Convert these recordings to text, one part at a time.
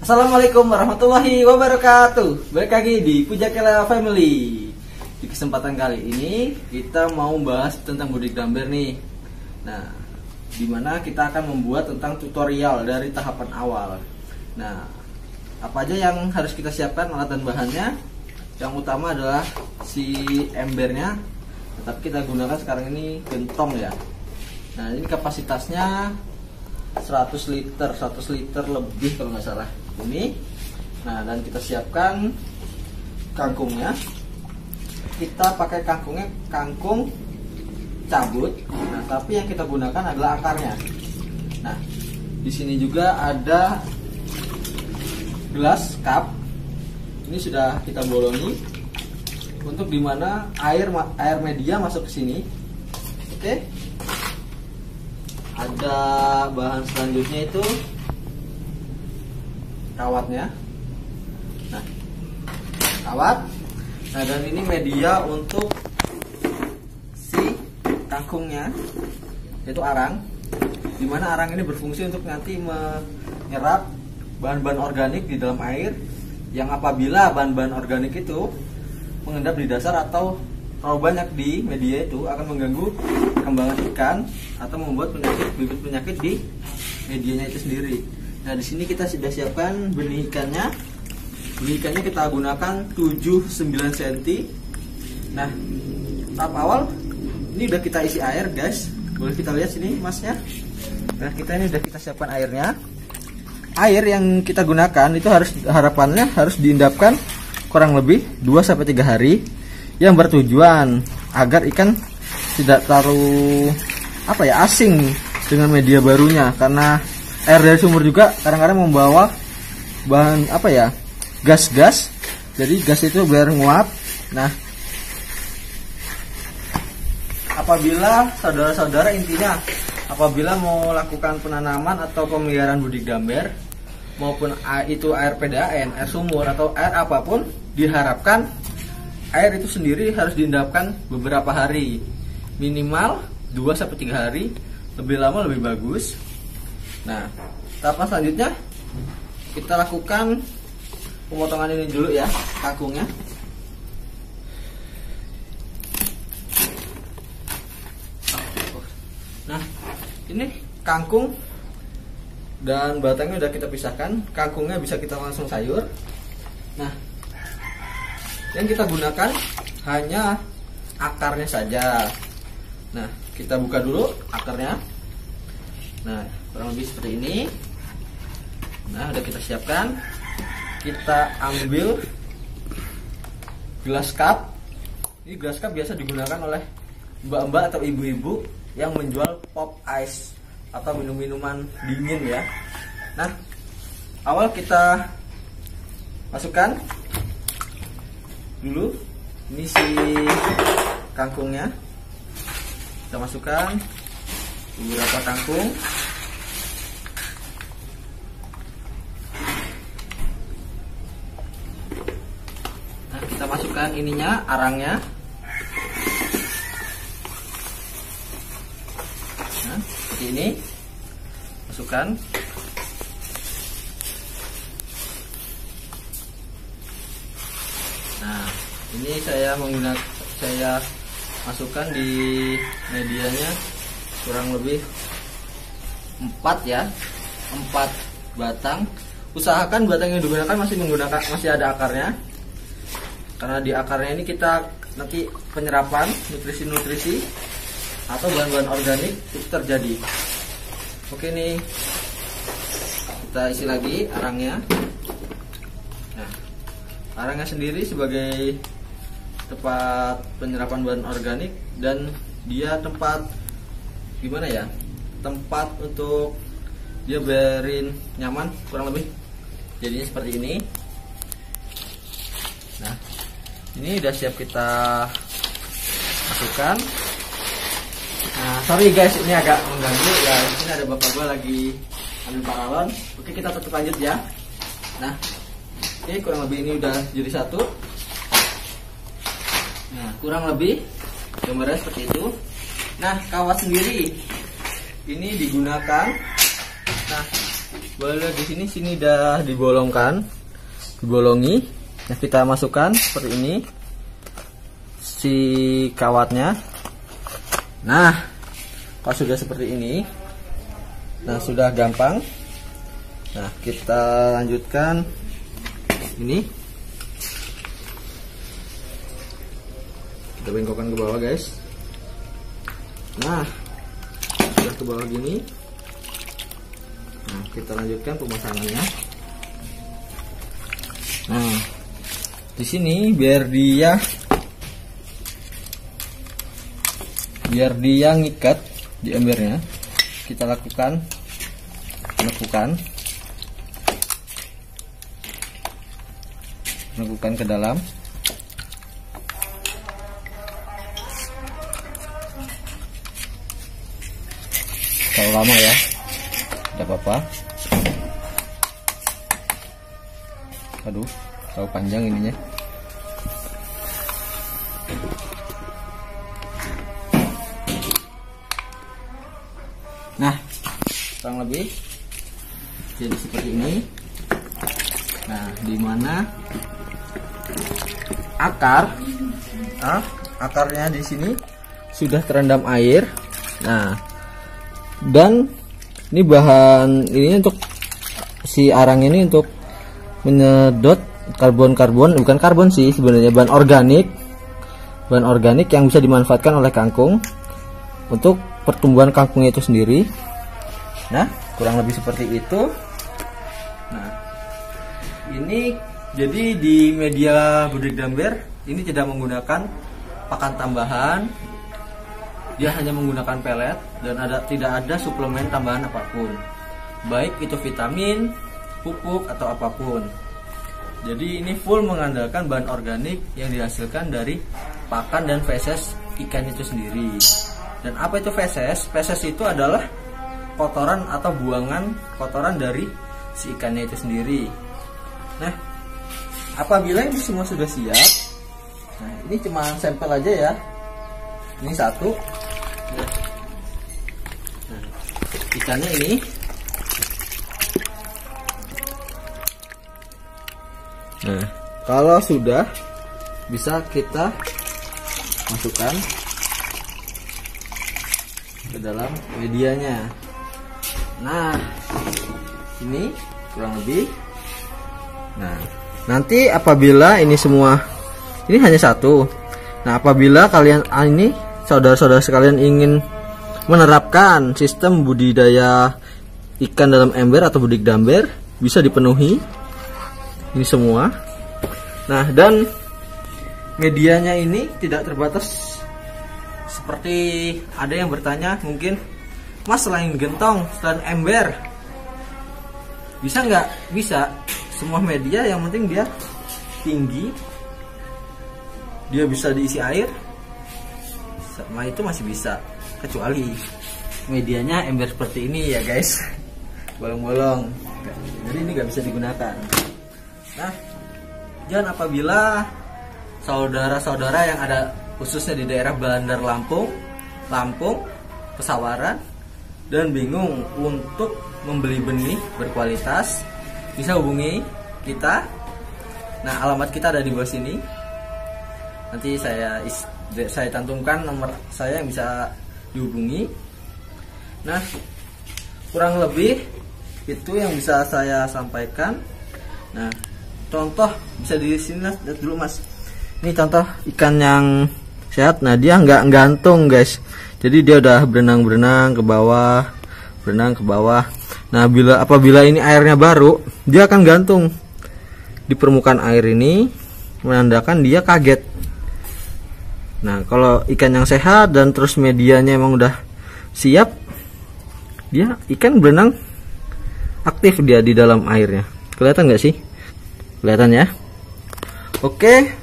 Assalamualaikum warahmatullahi wabarakatuh. Balik lagi di Pujakela Family. Di kesempatan kali ini kita mau bahas tentang body dumbbell nih. Nah, dimana kita akan membuat tentang tutorial dari tahapan awal. Nah, apa aja yang harus kita siapkan alat dan bahannya? Yang utama adalah si embernya. Tapi kita gunakan sekarang ini gentong ya. Nah, ini kapasitasnya 100 liter lebih kalau nggak salah ini. Nah, dan kita siapkan kangkungnya. Kita pakai kangkung cabut. Nah, tapi yang kita gunakan adalah akarnya. Nah, di sini juga ada gelas cup. Ini sudah kita bolongi untuk dimana air media masuk ke sini. Oke. Ada bahan selanjutnya itu kawatnya. Nah, kawat. Nah, dan ini media untuk si kangkungnya, yaitu arang. Dimana arang ini berfungsi untuk nanti menyerap bahan-bahan organik di dalam air, yang apabila bahan-bahan organik itu mengendap di dasar atau terlalu banyak di media itu akan mengganggu perkembangan ikan atau membuat bibit penyakit di medianya itu sendiri. Nah, di sini kita sudah siapkan benih ikannya. Benih ikannya kita gunakan 7-9 cm. Nah, tahap awal ini udah kita isi air, guys. Boleh kita lihat sini masnya. Nah, kita ini udah kita siapkan airnya. Air yang kita gunakan itu harapannya harus diendapkan kurang lebih 2-3 hari, yang bertujuan agar ikan tidak terlalu asing dengan media barunya, karena air dari sumur juga kadang-kadang membawa bahan gas-gas, jadi gas itu biar nguap. Nah, apabila saudara-saudara apabila mau lakukan penanaman atau pemeliharaan body dumbbell maupun itu air PDAM, air sumur atau air apapun, diharapkan air itu sendiri harus diendapkan beberapa hari, minimal 2-3 hari, lebih lama lebih bagus. Nah, tahapan selanjutnya kita lakukan pemotongan ini dulu ya, kangkungnya. Nah, ini kangkung dan batangnya udah kita pisahkan. Kangkungnya bisa kita langsung sayur. Nah, yang kita gunakan hanya akarnya saja. Nah, kita buka dulu akarnya. Nah, kurang lebih seperti ini. Nah, udah kita siapkan. Kita ambil gelas cup. Ini gelas cup biasa digunakan oleh mbak-mbak atau ibu-ibu yang menjual pop ice atau minum-minuman dingin ya. Nah, awal kita masukkan dulu ini si kangkungnya. Kita masukkan beberapa kangkung. Nah, kita masukkan ininya, arangnya. Nah, seperti ini. Masukkan. Nah, ini saya masukkan di medianya kurang lebih 4 batang. Usahakan batang yang digunakan masih ada akarnya, karena di akarnya ini kita nanti penyerapan nutrisi atau bahan-bahan organik itu terjadi. Oke, nih kita isi lagi arangnya. Nah, arangnya sendiri sebagai tempat penyerapan bahan organik, dan dia tempat tempat untuk dia biarin nyaman, kurang lebih jadinya seperti ini. Nah, ini udah siap kita masukkan. Nah, sorry guys, ini agak mengganggu ya. Ini ada bapak gua lagi ambil paralon. Oke, kita tutup lanjut ya. Nah, oke, kurang lebih ini udah jadi satu. Nah, kurang lebih gambarnya seperti itu. Nah, kawat sendiri ini digunakan. Nah, boleh lihat di sini udah dibolongi. Nah, kita masukkan seperti ini si kawatnya. Nah, kalau sudah seperti ini, nah sudah gampang. Nah, kita lanjutkan ini. Kita bengkokkan ke bawah, guys. Nah, sudah ke bawah gini. Nah, kita lanjutkan pemasangannya. Nah, di sini biar dia ngikat di embernya, kita lakukan penekukan ke dalam. Kalau lama ya, tidak apa-apa. Aduh, terlalu panjang ininya. Nah, kurang lebih jadi seperti ini. Nah, dimana akarnya di sini sudah terendam air. Nah, dan ini bahan ini untuk si arang ini untuk menyedot bukan karbon sih sebenarnya, bahan organik yang bisa dimanfaatkan oleh kangkung untuk pertumbuhan kangkungnya itu sendiri. Nah, kurang lebih seperti itu. Nah, ini jadi di media budik damber ini tidak menggunakan pakan tambahan, dia hanya menggunakan pelet dan tidak ada suplemen tambahan apapun, baik itu vitamin, pupuk atau apapun. Jadi ini full mengandalkan bahan organik yang dihasilkan dari pakan dan feses ikan itu sendiri. Dan apa itu feses? Feses itu adalah kotoran atau buangan kotoran dari si ikannya itu sendiri. Nah, apabila ini semua sudah siap, nah ini cuma sampel aja ya. Ini satu. Nah, ikannya ini. Nah, kalau sudah bisa kita masukkan ke dalam medianya. Nah, ini kurang lebih. Nah, nanti apabila ini semua, ini hanya satu. Nah, apabila kalian ini saudara-saudara sekalian ingin menerapkan sistem budidaya ikan dalam ember atau budik damber, bisa dipenuhi ini semua. Nah, dan medianya ini tidak terbatas seperti ada yang bertanya mungkin, Mas, selain gentong, selain ember bisa nggak? Bisa, semua media yang penting dia tinggi, dia bisa diisi air, sama itu masih bisa, kecuali medianya ember seperti ini ya guys, bolong-bolong, jadi ini nggak bisa digunakan. Nah, dan apabila saudara-saudara yang ada khususnya di daerah Bandar Lampung, Pesawaran, dan bingung untuk membeli benih berkualitas, bisa hubungi kita. Nah, alamat kita ada di bawah sini. Nanti saya cantumkan nomor saya yang bisa dihubungi. Nah, kurang lebih itu yang bisa saya sampaikan. Nah, contoh bisa di sini lihat dulu Mas. Ini contoh ikan yang sehat. Nah, dia nggak gantung guys. Jadi dia udah berenang ke bawah. Nah, apabila ini airnya baru, dia akan gantung di permukaan air ini, menandakan dia kaget. Nah, kalau ikan yang sehat dan terus medianya emang udah siap, dia ikan berenang aktif dia di dalam airnya. Kelihatan nggak sih? Kelihatan ya? Oke,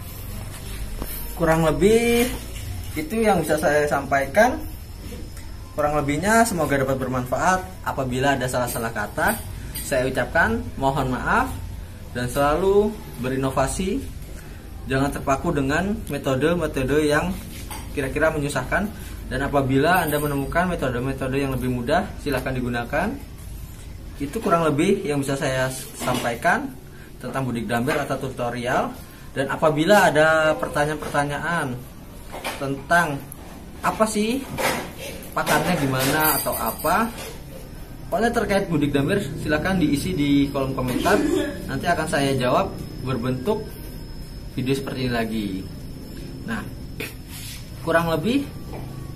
kurang lebih itu yang bisa saya sampaikan. Kurang lebihnya semoga dapat bermanfaat. Apabila ada salah-salah kata, saya ucapkan mohon maaf, dan selalu berinovasi. Jangan terpaku dengan metode-metode yang kira-kira menyusahkan. Dan apabila Anda menemukan metode-metode yang lebih mudah, silahkan digunakan. itu kurang lebih yang bisa saya sampaikan tentang Budik Damber atau tutorial. Dan apabila ada pertanyaan-pertanyaan tentang apa sih pakarnya gimana atau apa, pokoknya terkait Budik Damber, silahkan diisi di kolom komentar. Nanti akan saya jawab berbentuk video seperti ini lagi. Nah, kurang lebih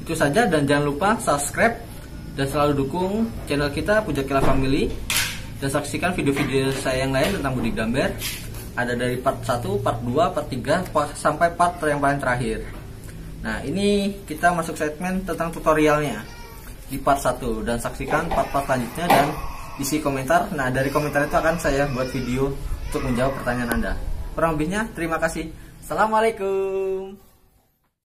itu saja, dan jangan lupa subscribe dan selalu dukung channel kita Pujakila Family, dan saksikan video-video saya yang lain tentang Budik Damber. Ada dari part 1, part 2, part 3 sampai part yang paling terakhir. Nah, ini kita masuk segmen tentang tutorialnya di part 1, dan saksikan part-part selanjutnya dan isi komentar. Nah, dari komentar itu akan saya buat video untuk menjawab pertanyaan Anda. Kurang lebihnya terima kasih. Assalamualaikum.